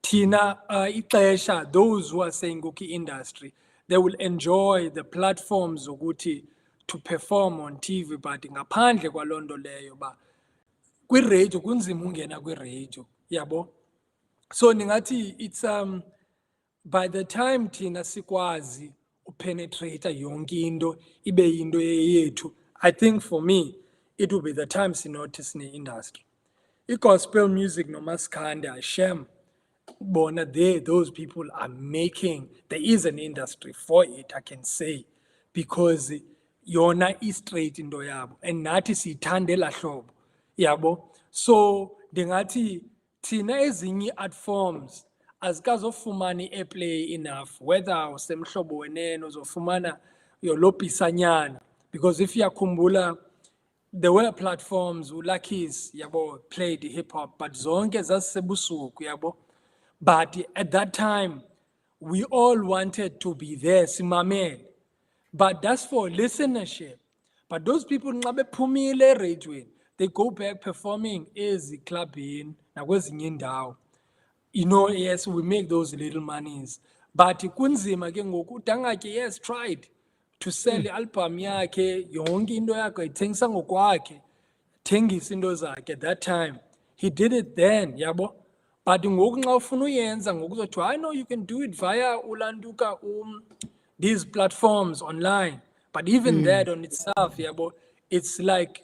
thina ixesha, those who are saying okay industry, they will enjoy the platforms ukuthi to perform on TV, but ngaphandle kwaloo nto leyo ba kwiradio kunzima ungena kwiradio, yabo. So ndingathi it's by the time thina sikwazi upenetrate yonke into ibe yinto yethu, I think for me it will be the time sinothi sine-industry. I-gospel music nomaskanda, shame, bona there, those people are making, there is an industry for it, I can say, because yona is straight into yabo, and nathi siyithande la hlobo, yabo. So ndingathi thina ezinye art forms azikazofumana i-airplay enough, whether usemhlobo wenene uzofumana yolobhisanyana, because if yakhumbula there were platforms uLucky's yabo played hip hop, but zonke zazisebusuku, yabo. But at that time we all wanted to be there simamele, but that's for listenership. But those people nxa bephumile ereyidweni, they go back performing eziclubhini nakwezinye indawo. You know, yes, we make those little monies, but kunzima ke ngoku uDangatye, yes, tried to sell i-album yakhe, yonke into yakhe ayithengisa ngokwakhe, thengisa into zakhe. At that time he did it then, yabo. But ngoku nxa ufuna uyenza ngoku uzothiwa I know you can do it via ulanduka these platforms online. But even that on itself, yabo, it's like,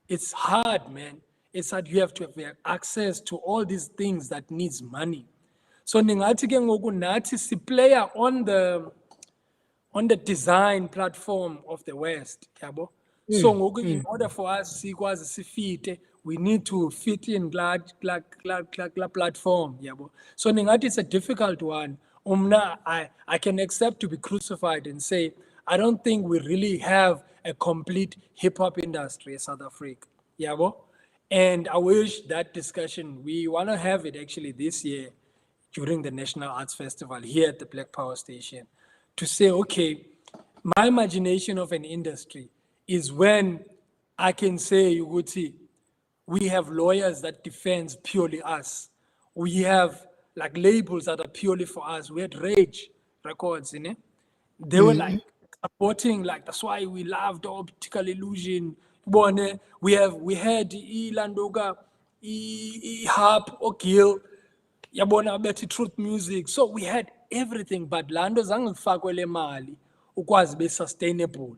it's hard, man. It's hard. You have to have access to all these things that needs money. So ndingathi ke ngoku nathi si player on the design platform of the West, yabo. So ngoku in order for us sikwazi sifite, we need to fit in la platform, yabo. So ndingathi it's a difficult one. I can accept to be crucified and say I don't think we really have a complete hip hop industry in South Africa, yabo. And I wish that discussion, we want to have it actually this year during the National Arts Festival here at the Black Power Station, to say, okay, my imagination of an industry is when I can say, you would see, we have lawyers that defend purely us. We have like labels that are purely for us. We had Rage Records, you know? They were like supporting, like that's why we loved Optical Illusion. We had Ilandoga, Harp, O'Gill, yabona bethi Truth Music. So we had everything, but lando zange kufakwe le mali ukwazi be sustainable.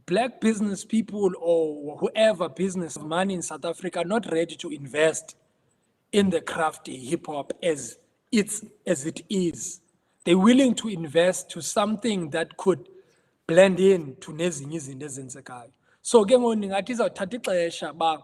Black business people or whoever business money in South Africa are not ready to invest in the crafty hip hop as it's as it is. They're willing to invest to something that could blend in to nezinye izinto ezenzekayo. So ke ngoku ndingathi izawuthatha ixesha uba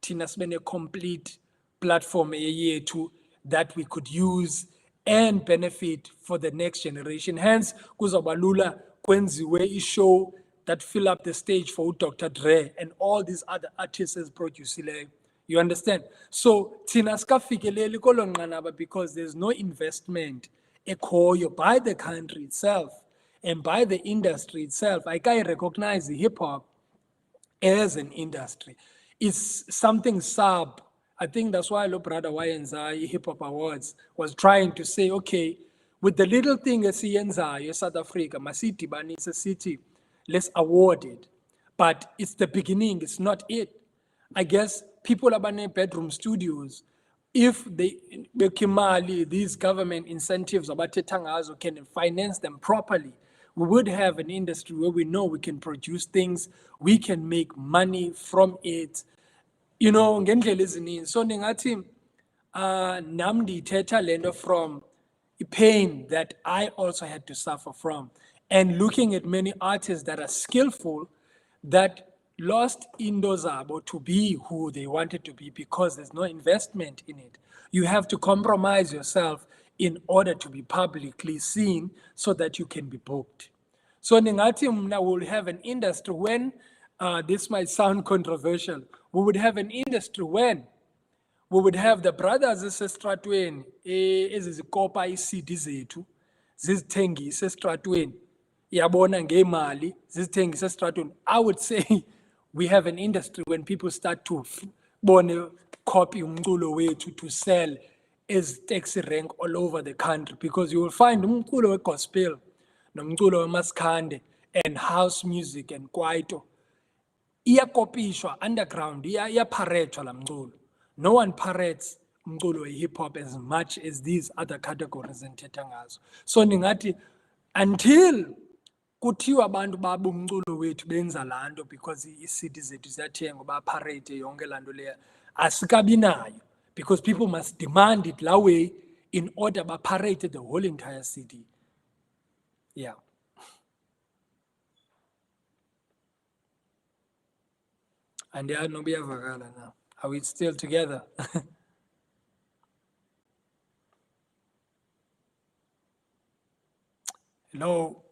thina sibe ne-complete platform eyethu that we could use and benefit for the next generation. Hence, kuzawuba lula kwenziwe i-show that fill up the stage for Dr. Dre and all these other artists eziproducileyo. You understand? So thina sikafikeleli kolo nqanaba because there's no investment ekhoyo by the country itself and by the industry itself. I can't recognize the hip hop as an industry. It's something sub. I think that's why lo brother wayenza Hip Hop Awards was trying to say, okay, with the little thing esiyenzayo South Africa, masidibanise sithi, let's award it. But it's the beginning, it's not it. I guess people abane bedroom studios, if they bekimali, these government incentives abathetha ngazo can finance them properly, we would have an industry where we know we can produce things, we can make money from it, you know, ngendlela ezininzi. So ndingathi nam ndithetha lento from pain that I also had to suffer from, and looking at many artists that are skillful that lost into zabo to be who they wanted to be because there's no investment in it. You have to compromise yourself in order to be publicly seen so that you can be booked. So ndingathi mna will have an industry when, this might sound controversial, we would have an industry when we would have the brothers esestratweni ezizikopa ii-CD zethu zizithengise esitratweni, iyabona ngemali zizithengise esitratweni. I would say we have an industry when people start to bone copy umculo wethu to sell as taxi rank all over the country, because you will find umculo we-gospel nomculo wemaskande and house music and kwaito iyakopishwa underground, iyapharethwa la mculo. No one parrots umculo we-hip hop as much as these other categories endithetha ngazo. So ndingathi until kuthiwa abantu baba umculo wethu benza laa nto because ii-CD zethu ziyathengwa baphareyithe yonke laa nto leya, asikabi nayo, because people must demand it that way in order baphareyithe the whole entire CD. Yeah. And they are no biyavakala now. Are we still together? Hello.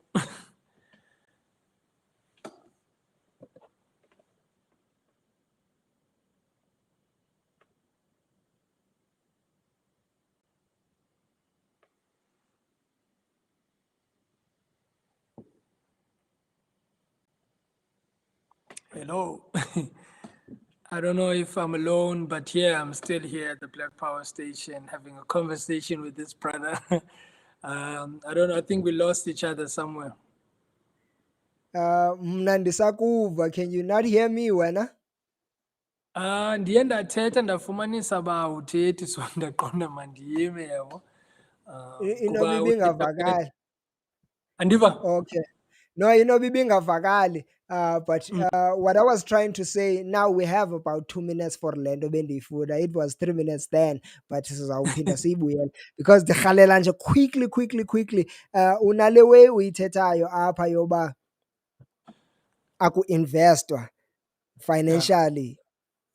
Hello. I don't know if I'm alone, but yeah, I'm still here at the Black Power Station having a conversation with this brother. I don't know, I think we lost each other somewhere. Mna ndisakuva, can you not hear me wena? Ndiye ndathetha ndafumanisa uba awuthethi, so ndaqonda mandiyime yabo. Inoba ibingavakali. Andiva? Okay. No, inoba ibingavakali. But what I was trying to say, now we have about 2 minutes for Lendo Bendifuda. It was 3 minutes then, but sizawuphinda siyibuyele because ndirhalela nje quickly. Unale way uyithethayo apha yoba aku-investwa financially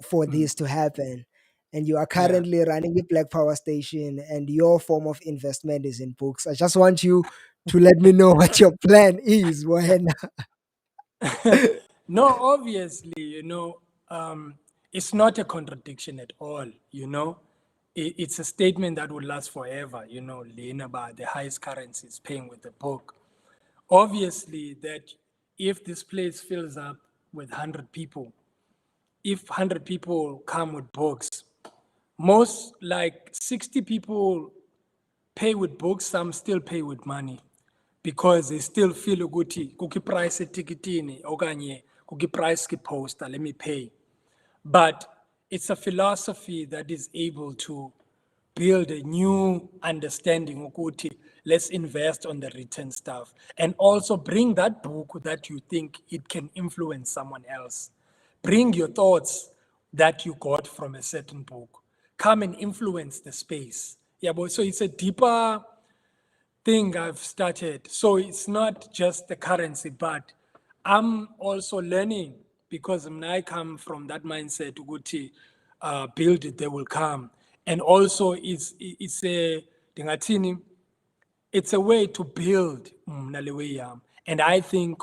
for this to happen, and you are currently running the Black Power Station and your form of investment is in books. I just want you to let me know what your plan is when. No, obviously, you know, it's not a contradiction at all, you know. It's a statement that will last forever, you know, learn about the highest currencies paying with the book. Obviously, that if this place fills up with 100 people, if 100 people come with books, most like 60 people pay with books, some still pay with money because they still feel ukuthi kuki price etikitini okanye kuki price ki poster, let me pay. But it's a philosophy that is able to build a new understanding ukuthi let's invest on the written stuff and also bring that book that you think it can influence someone else. Bring your thoughts that you got from a certain book. Come and influence the space Yeah, but so it's a deeper thing I've started. So it's not just the currency, but I'm also learning because when I come from that mindset, Uguti, build it, they will come. And also it's a ndingathini, it's a way to build mna le way yam. And I think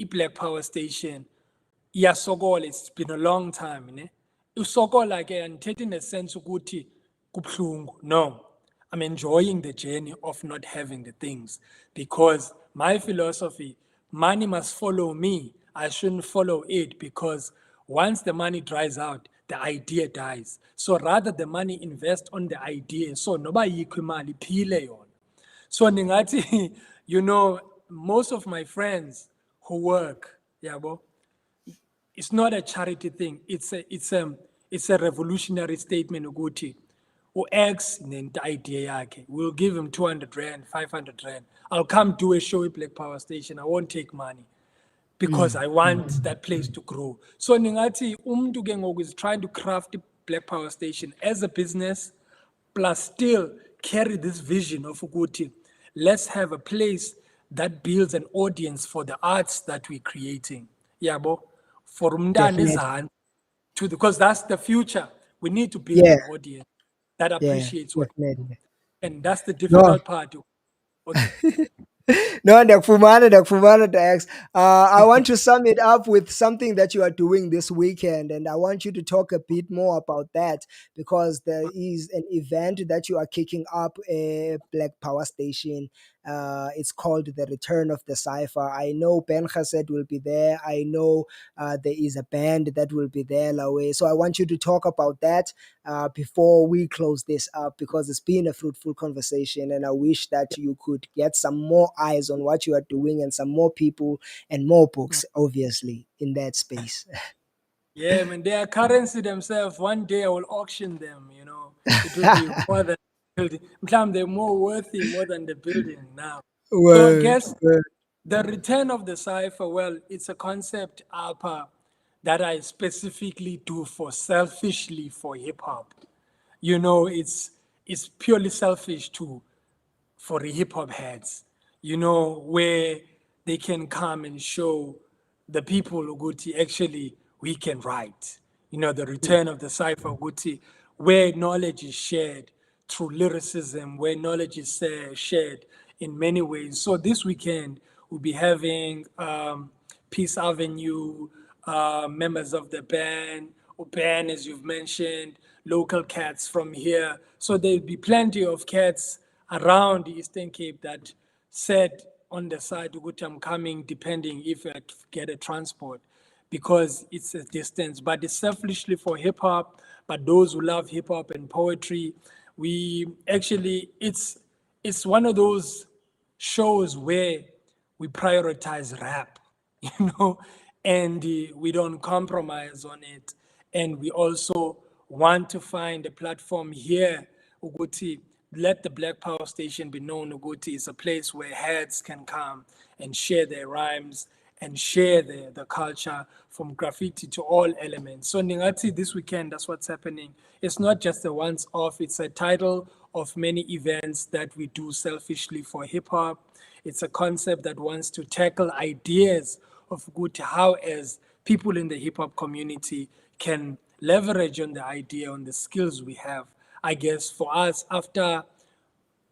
Black Power Station iyasokola, it's been a long time ne. Usokola ke andithethi in a sense ukuthi kubuhlungu, no. I'm enjoying the journey of not having the things because my philosophy, money must follow me. I shouldn't follow it because once the money dries out, the idea dies. So rather the money invest on the idea. So noba yikho imali iphile yona. So ndingathi, you know, most of my friends who work, yabo, it's not a charity thing. It's a revolutionary statement ukuthi u-X nento idea yakhe. We'll give him 200 rand, 500 rand. I'll come do a show at Black Power Station. I won't take money because I want that place to grow. So ningathi umuntu ke ngoku is trying to craft Black Power Station as a business, plus still carry this vision of ukuthi let's have a place that builds an audience for the arts that we're creating. Yabo, for umntana Definitely. ezantsi to because that's the future. We need to build Yeah, an audience that yeah, appreciates what, definitely. and that's the No. difficult part. Okay. No, ndakufumana Dax. I want to sum it up with something that you are doing this weekend, and I want you to talk a bit more about that because there is an event that you are kicking up a Black Power Station. It's called the Return of the Cipher. I know Ben Khasset will be there. I know there is a band that will be there, Lawe. So I want you to talk about that before we close this up because it's been a fruitful conversation and I wish that you could get some more eyes on what you are doing and some more people and more books, obviously, in that space. Yeah, man, they are currency themselves. One day I will auction them, you know. It will be more than building. They're more worthy more than the building now. So I Word, guess word. the return of the cipher, well, it's a concept alpha that I specifically do for selfishly for hip hop. You know, it's purely selfish too for the hip hop heads, you know, where they can come and show the people Uguti actually we can write. You know, the return of the cipher Uguti, where knowledge is shared through lyricism, where knowledge is shared in many ways. So this weekend we'll be having Peace Avenue, members of the band, band as you've mentioned, local cats from here. So there'll be plenty of cats around the Eastern Cape that said on the side, which I'm coming, depending if I get a transport, because it's a distance. But it's selfishly for hip hop, but those who love hip hop and poetry, we actually, it's one of those shows where we prioritize rap, you know, and we don't compromise on it. And we also want to find a platform here, Uguti, let the Black Power Station be known, Uguti is a place where heads can come and share their rhymes and share the culture from graffiti to all elements. So Ningati this weekend, that's what's happening. It's not just a once off, it's a title of many events that we do selfishly for hip hop. It's a concept that wants to tackle ideas of good how as people in the hip hop community can leverage on the idea, on the skills we have. I guess for us, after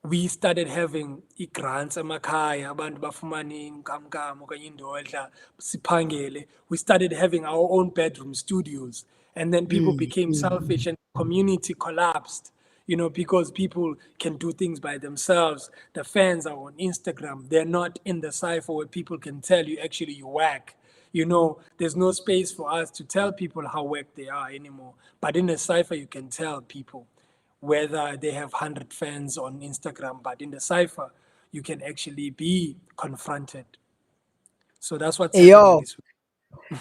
we started having grants emakhaya abantu bafumane inkamnkam okanye indodla siphangele, we started having our own bedroom studios, and then people became selfish and community collapsed, you know, because people can do things by themselves. The fans are on Instagram, they're not in the cipher where people can tell you actually you whack. You know, there's no space for us to tell people how whack they are anymore, but in a cipher you can tell people whether they have 100 fans on Instagram, but in the cipher, you can actually be confronted. So that's what's happening Yo, this week.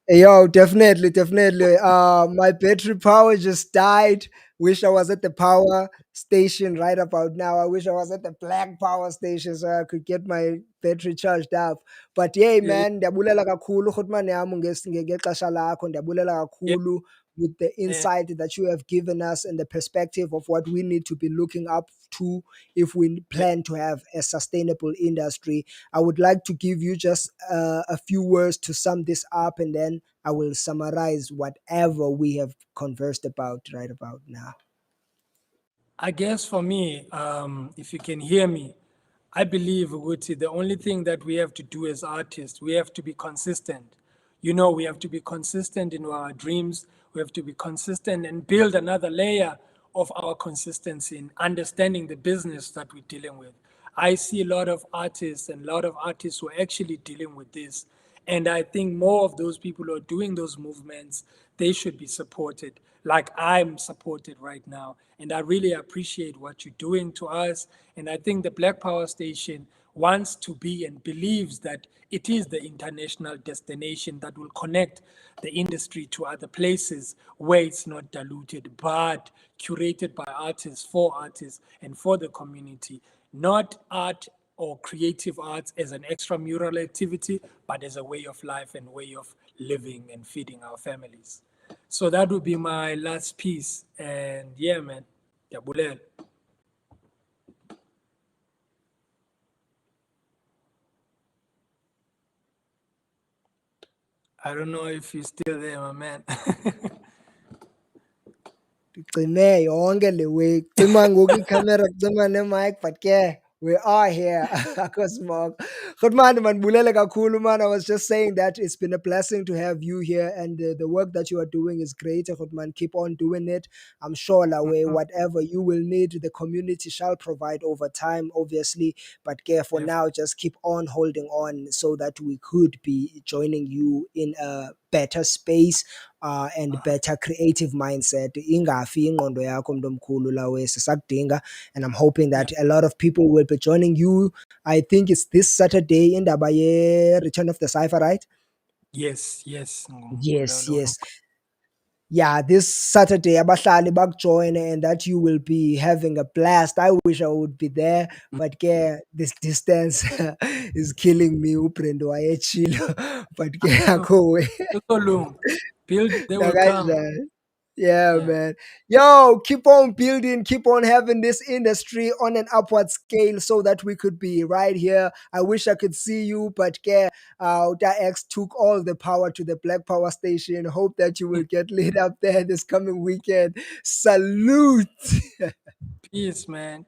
yo, definitely, definitely. My battery power just died. Wish I was at the power station right about now. I wish I was at the black power station so I could get my battery charged up. But yay Yeah, man, ndiyabulela kakhulu Khotmane yami ngexesha lakho. Ndiyabulela yeah, kakhulu with the yeah. insight that you have given us and the perspective of what we need to be looking up to if we Yeah. plan to have a sustainable industry. I would like to give you just a few words to sum this up, and then I will summarize whatever we have conversed about right about now. I guess for me, if you can hear me, I believe, Uguti, the only thing that we have to do as artists, we have to be consistent. You know, we have to be consistent in our dreams. We have to be consistent and build another layer of our consistency in understanding the business that we're dealing with. I see a lot of artists and a lot of artists who are actually dealing with this. And I think more of those people who are doing those movements, they should be supported like I'm supported right now. And I really appreciate what you're doing to us. And I think the Black Power Station wants to be and believes that it is the international destination that will connect the industry to other places where it's not diluted, but curated by artists, for artists, and for the community. Not art or creative arts as an extramural activity, but as a way of life and way of living and feeding our families. So that would be my last piece. And yeah, man, Yabulel. I don't know if you're still there, my man. Igcine yonke le week. Cima ngoku ikhamera, kucima ne-mic, but ke we are here. Akho smoke. Good man, mandibulele kakhulu man. I was just saying that it's been a blessing to have you here, and the work that you are doing is great. Good man, keep on doing it. I'm sure that way Mhm. whatever you will need, the community shall provide over time, obviously. But ke for Def- now, just keep on holding on so that we could be joining you in a better space and uh-huh. better creative mindset. Ingafi ingqondo yakho mntu omkhulu lawe sisakudinga, and I'm hoping Yeah. that a lot of people will be joining you. I think it's this Saturday in the Return of the Cipher, right? Yes, yes. Yes, yes. Yeah, this Saturday abahlali bakujoin and that you will be having a blast. I wish I would be there, but ke this distance is killing me. Ubrendo wayechilo, but ke akho way. Build, they will come. Nakanjani. Yeah, Yeah. man. Yo, keep on building, keep on having this industry on an upward scale so that we could be right here. I wish I could see you, but Uta X took all the power to the Black Power Station. Hope that you will get lit up there this coming weekend. Salute. Peace, man.